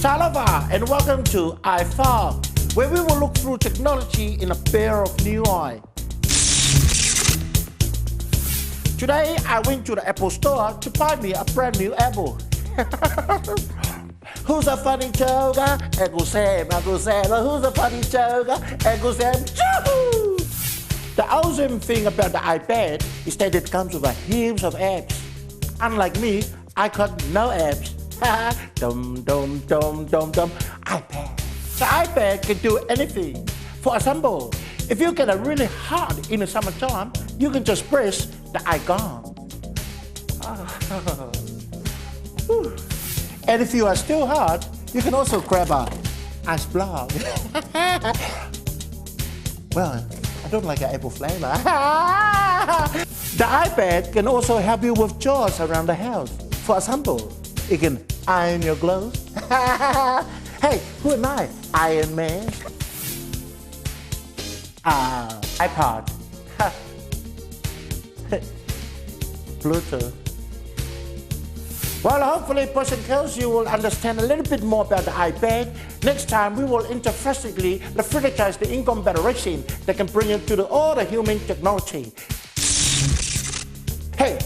Salava and welcome to iPad, where we will look through technology in a pair of new eyes. Today, I went to the Apple store to buy me a brand new Apple. Who's a funny joker? Uncle Sam, Uncle Sam. Who's a funny joker? Uncle Sam. Choo! The awesome thing about the iPad is that it comes with a heaps of apps. Unlike me, I got no apps. Dum dum dum dum dum. iPad. The iPad can do anything. For example, if you get a really hot in the summertime, you can just press the icon. And if you are still hot, you can also grab a ice block. Well, I don't like an apple flavor. The iPad can also help you with chores around the house. For example, it can iron your clothes. Hey, who am I? Iron Man. iPod. Bluetooth. Well, hopefully, Puss and Kills, you will understand a little bit more about the iPad. Next time, we will interfactically refrigerize the income battery that can bring you to all the human technology. Hey,